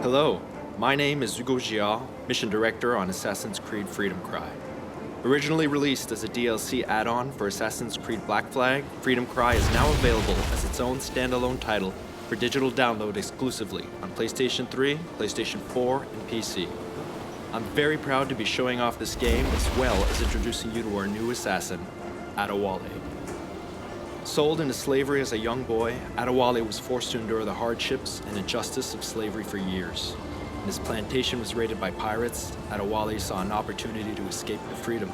Hello, my name is Hugo Giard, Mission Director on Assassin's Creed Freedom Cry. Originally released as a DLC add-on for Assassin's Creed Black Flag, Freedom Cry is now available as its own standalone title for digital download exclusively on PlayStation 3, PlayStation 4, and PC. I'm very proud to be showing off this game as well as introducing you to our new assassin, Adewale. Sold into slavery as a young boy, Adewale was forced to endure the hardships and injustice of slavery for years. When his plantation was raided by pirates, Adewale saw an opportunity to escape to freedom.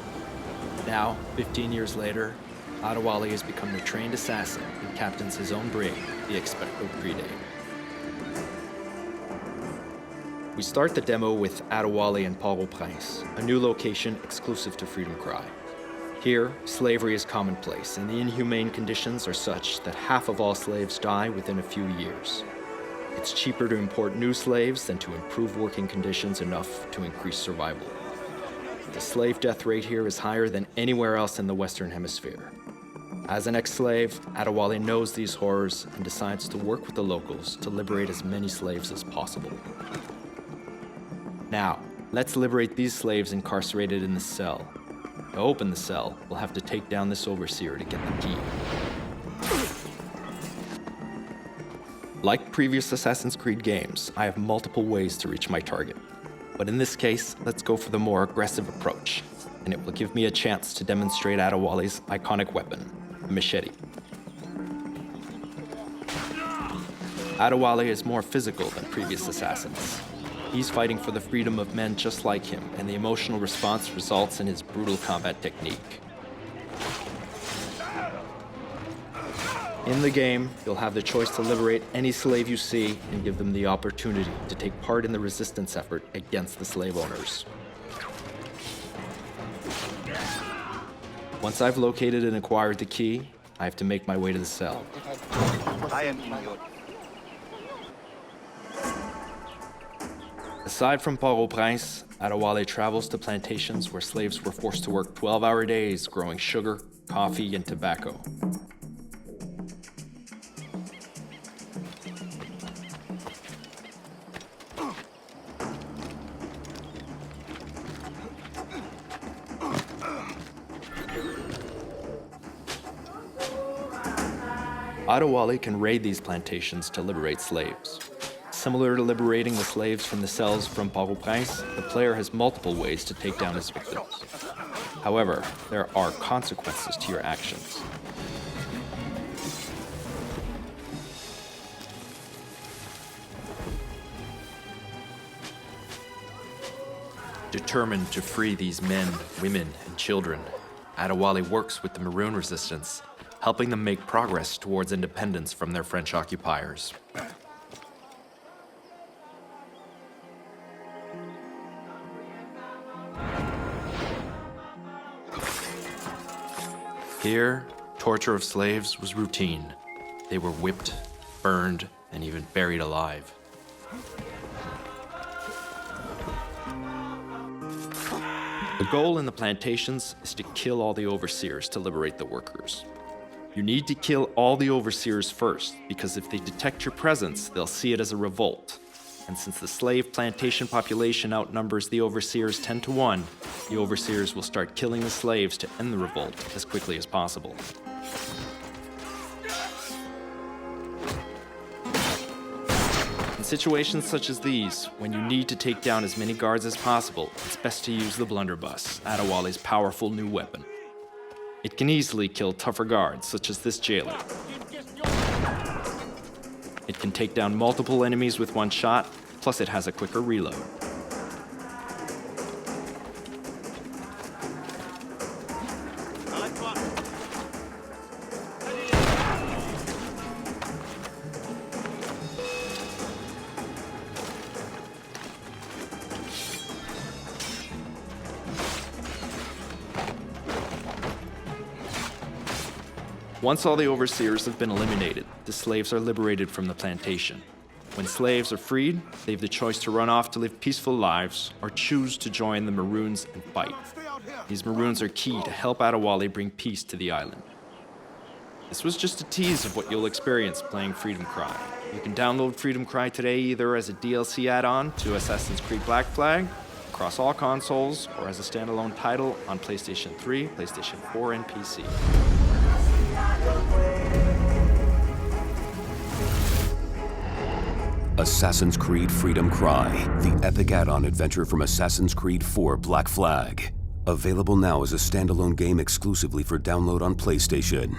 Now, 15 years later, Adewale has become the trained assassin and captains his own brig, the Expecto Crede. We start the demo with Adewale and Port-au-Prince, a new location exclusive to Freedom Cry. Here, slavery is commonplace, and the inhumane conditions are such that half of all slaves die within a few years. It's cheaper to import new slaves than to improve working conditions enough to increase survival. The slave death rate here is higher than anywhere else in the Western Hemisphere. As an ex-slave, Adewale knows these horrors and decides to work with the locals to liberate as many slaves as possible. Now, let's liberate these slaves incarcerated in the cell. To open the cell, we'll have to take down this overseer to get the key. Like previous Assassin's Creed games, I have multiple ways to reach my target. But in this case, let's go for the more aggressive approach, and it will give me a chance to demonstrate Adewale's iconic weapon, the machete. Adewale is more physical than previous assassins. He's fighting for the freedom of men just like him, and the emotional response results in his brutal combat technique. In the game, you'll have the choice to liberate any slave you see and give them the opportunity to take part in the resistance effort against the slave owners. Once I've located and acquired the key, I have to make my way to the cell. Aside from Port-au-Prince, Adewale travels to plantations where slaves were forced to work 12-hour days growing sugar, coffee, and tobacco. Adewale can raid these plantations to liberate slaves. Similar to liberating the slaves from the cells from Port-au-Prince, the player has multiple ways to take down his victims. However, there are consequences to your actions. Determined to free these men, women, and children, Adewale works with the Maroon Resistance, helping them make progress towards independence from their French occupiers. Here, torture of slaves was routine. They were whipped, burned, and even buried alive. The goal in the plantations is to kill all the overseers to liberate the workers. You need to kill all the overseers first, because if they detect your presence, they'll see it as a revolt. And since the slave plantation population outnumbers the overseers 10 to 1, the overseers will start killing the slaves to end the revolt as quickly as possible. In situations such as these, when you need to take down as many guards as possible, it's best to use the blunderbuss, Adewale's powerful new weapon. It can easily kill tougher guards, such as this jailer. It can take down multiple enemies with one shot, plus it has a quicker reload. Once all the overseers have been eliminated, the slaves are liberated from the plantation. When slaves are freed, they have the choice to run off to live peaceful lives or choose to join the Maroons and fight. These Maroons are key to help Adewale bring peace to the island. This was just a tease of what you'll experience playing Freedom Cry. You can download Freedom Cry today either as a DLC add-on to Assassin's Creed Black Flag, across all consoles, or as a standalone title on PlayStation 3, PlayStation 4, and PC. Assassin's Creed Freedom Cry, the epic add-on adventure from Assassin's Creed 4 Black Flag. Available now as a standalone game exclusively for download on PlayStation.